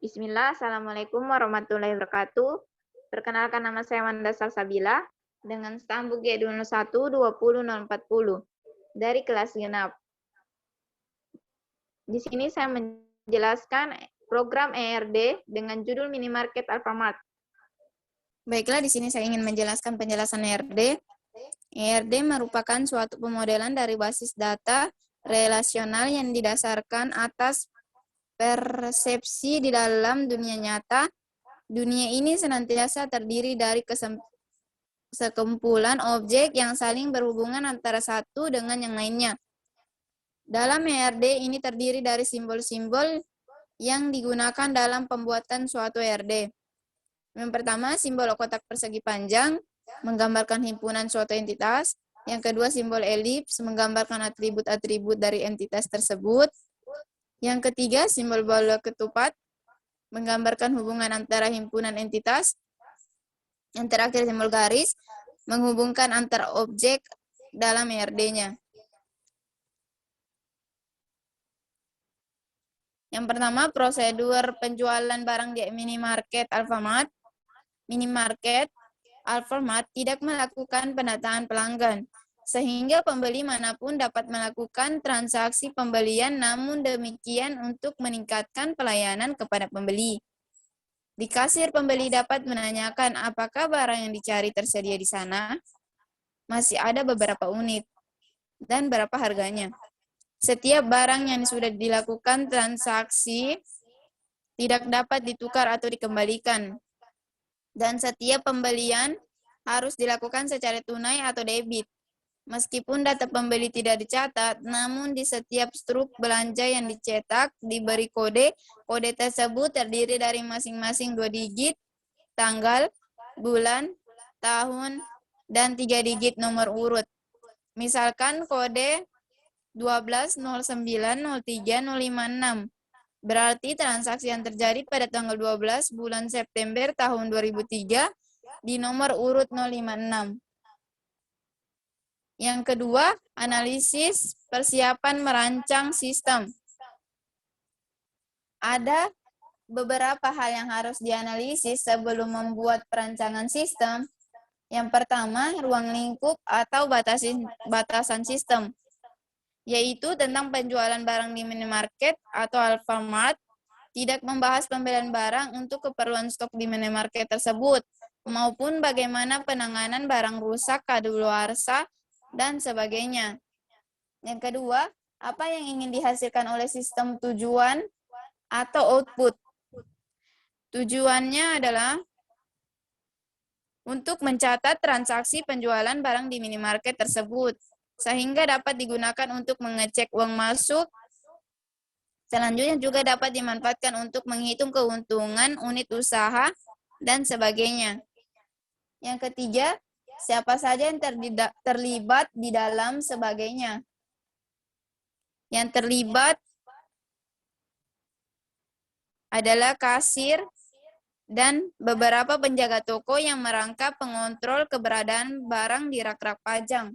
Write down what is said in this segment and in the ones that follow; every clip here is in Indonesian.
Bismillah, Assalamualaikum warahmatullahi wabarakatuh. Perkenalkan, nama saya Wanda Salsabila dengan stamp G21 20040 dari kelas genap. Di sini saya menjelaskan program ERD dengan judul Minimarket Alfamart. Baiklah, di sini saya ingin menjelaskan penjelasan ERD. ERD merupakan suatu pemodelan dari basis data relasional yang didasarkan atas persepsi di dalam dunia nyata. Dunia ini senantiasa terdiri dari sekumpulan objek yang saling berhubungan antara satu dengan yang lainnya. Dalam ERD ini terdiri dari simbol-simbol yang digunakan dalam pembuatan suatu ERD. Yang pertama, simbol kotak persegi panjang menggambarkan himpunan suatu entitas. Yang kedua, simbol elips menggambarkan atribut-atribut dari entitas tersebut. Yang ketiga, simbol bola ketupat menggambarkan hubungan antara himpunan entitas. Yang terakhir, simbol garis menghubungkan antar objek dalam ERD-nya. Yang pertama, prosedur penjualan barang di minimarket Alfamart. Minimarket Alfamart tidak melakukan pendataan pelanggan, sehingga pembeli manapun dapat melakukan transaksi pembelian, namun demikian untuk meningkatkan pelayanan kepada pembeli. Di kasir, pembeli dapat menanyakan apakah barang yang dicari tersedia di sana, masih ada beberapa unit, dan berapa harganya. Setiap barang yang sudah dilakukan transaksi tidak dapat ditukar atau dikembalikan. Dan setiap pembelian harus dilakukan secara tunai atau debit. Meskipun data pembeli tidak dicatat, namun di setiap struk belanja yang dicetak diberi kode. Kode tersebut terdiri dari masing-masing 2 digit, tanggal, bulan, tahun, dan 3 digit nomor urut. Misalkan kode 12090356. Berarti transaksi yang terjadi pada tanggal 12 bulan September tahun 2003 di nomor urut 056. Yang kedua, analisis persiapan merancang sistem. Ada beberapa hal yang harus dianalisis sebelum membuat perancangan sistem. Yang pertama, ruang lingkup atau batasan sistem, yaitu tentang penjualan barang di minimarket atau Alfamart, tidak membahas pembelian barang untuk keperluan stok di minimarket tersebut, maupun bagaimana penanganan barang rusak, kadaluarsa, dan sebagainya. Yang kedua, apa yang ingin dihasilkan oleh sistem tujuan atau output. Tujuannya adalah untuk mencatat transaksi penjualan barang di minimarket tersebut, sehingga dapat digunakan untuk mengecek uang masuk. Selanjutnya juga dapat dimanfaatkan untuk menghitung keuntungan unit usaha dan sebagainya. Yang ketiga, siapa saja yang terlibat di dalam sebagainya. Yang terlibat adalah kasir dan beberapa penjaga toko yang merangkap pengontrol keberadaan barang di rak-rak pajang.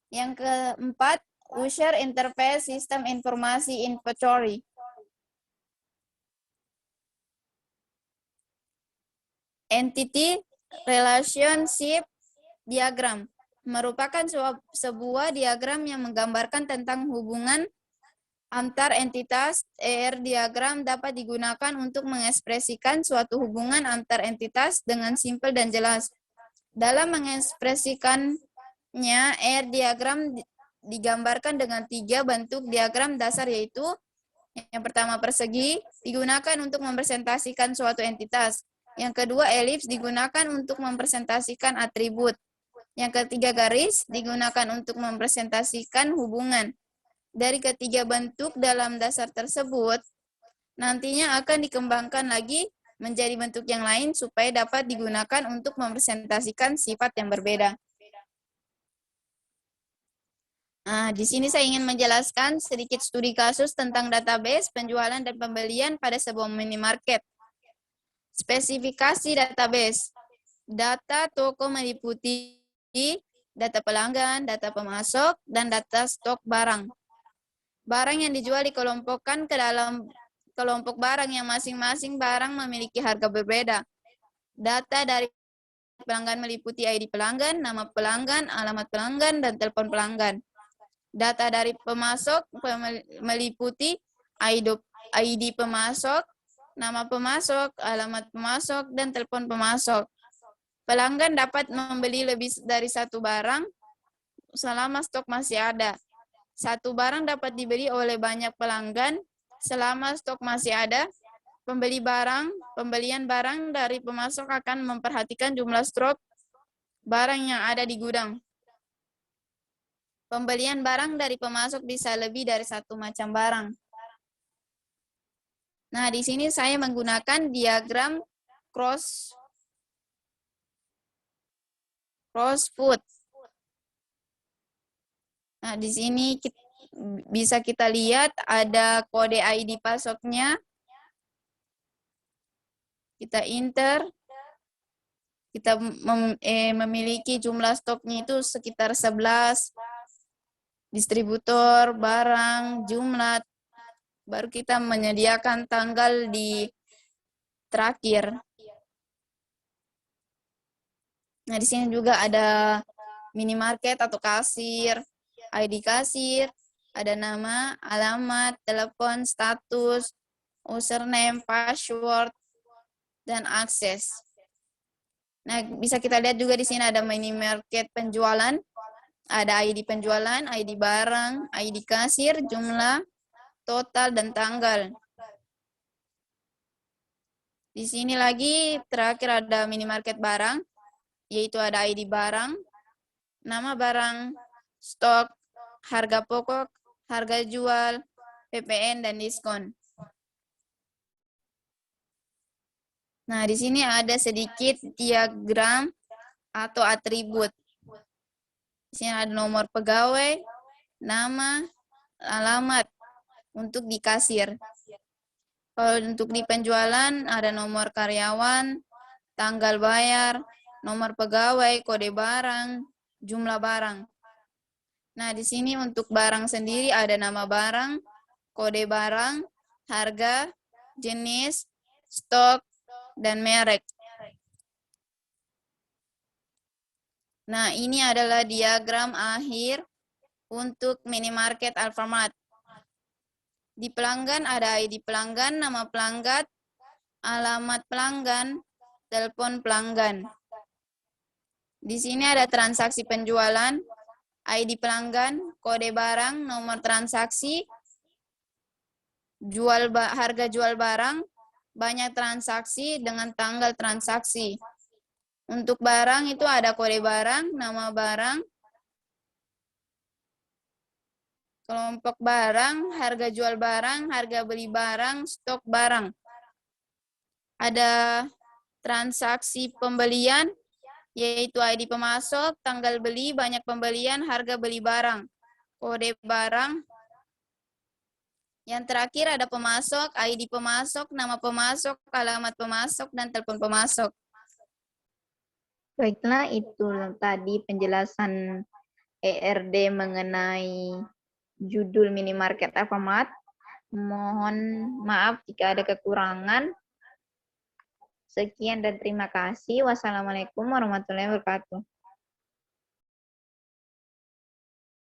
Yang keempat, user interface sistem informasi inventory. Entity relationship diagram merupakan sebuah diagram yang menggambarkan tentang hubungan antar entitas. Diagram dapat digunakan untuk mengekspresikan suatu hubungan antar entitas dengan simpel dan jelas. Dalam mengekspresikannya, diagram digambarkan dengan 3 bentuk diagram dasar, yaitu yang pertama, persegi digunakan untuk mempresentasikan suatu entitas. Yang kedua, elips digunakan untuk mempresentasikan atribut. Yang ketiga, garis digunakan untuk mempresentasikan hubungan. Dari ketiga bentuk dalam dasar tersebut, nantinya akan dikembangkan lagi menjadi bentuk yang lain supaya dapat digunakan untuk mempresentasikan sifat yang berbeda. Nah, di sini saya ingin menjelaskan sedikit studi kasus tentang database penjualan dan pembelian pada sebuah minimarket. Spesifikasi database. Data toko meliputi data pelanggan, data pemasok, dan data stok barang. Barang yang dijual dikelompokkan ke dalam kelompok barang yang masing-masing barang memiliki harga berbeda. Data dari pelanggan meliputi ID pelanggan, nama pelanggan, alamat pelanggan, dan telepon pelanggan. Data dari pemasok meliputi ID pemasok, nama pemasok, alamat pemasok, dan telepon pemasok. Pelanggan dapat membeli lebih dari satu barang selama stok masih ada. Satu barang dapat dibeli oleh banyak pelanggan selama stok masih ada. Pembelian barang dari pemasok akan memperhatikan jumlah stok barang yang ada di gudang. Pembelian barang dari pemasok bisa lebih dari satu macam barang. Nah, di sini saya menggunakan diagram cross-foot. Nah, di sini bisa kita lihat ada kode ID pasoknya. Kita enter. Kita memiliki jumlah stoknya itu sekitar 11. Distributor, barang, jumlah. Baru kita menyediakan tanggal di terakhir. Nah, di sini juga ada minimarket atau kasir, ID kasir, ada nama, alamat, telepon, status, username, password, dan akses. Nah, bisa kita lihat juga di sini ada minimarket penjualan, ada ID penjualan, ID barang, ID kasir, jumlah, total, dan tanggal. Di sini lagi terakhir ada minimarket barang, yaitu ada ID barang, nama barang, stok, harga pokok, harga jual, PPN, dan diskon. Nah, di sini ada sedikit diagram atau atribut. Di sini ada nomor pegawai, nama, alamat untuk di kasir. Kalau untuk di penjualan ada nomor karyawan, tanggal bayar, nomor pegawai, kode barang, jumlah barang. Nah, di sini untuk barang sendiri ada nama barang, kode barang, harga, jenis, stok, dan merek. Nah, ini adalah diagram akhir untuk minimarket Alfamart. Di pelanggan ada ID pelanggan, nama pelanggan, alamat pelanggan, telepon pelanggan. Di sini ada transaksi penjualan, ID pelanggan, kode barang, nomor transaksi, harga jual barang, banyak transaksi dengan tanggal transaksi. Untuk barang itu ada kode barang, nama barang, kelompok barang, harga jual barang, harga beli barang, stok barang. Ada transaksi pembelian, yaitu ID pemasok, tanggal beli, banyak pembelian, harga beli barang, kode barang. Yang terakhir ada pemasok, ID pemasok, nama pemasok, alamat pemasok, dan telepon pemasok. Baiklah, itu tadi penjelasan ERD mengenai judul minimarket Alfamart. Mohon maaf jika ada kekurangan. Sekian dan terima kasih. Wassalamualaikum warahmatullahi wabarakatuh.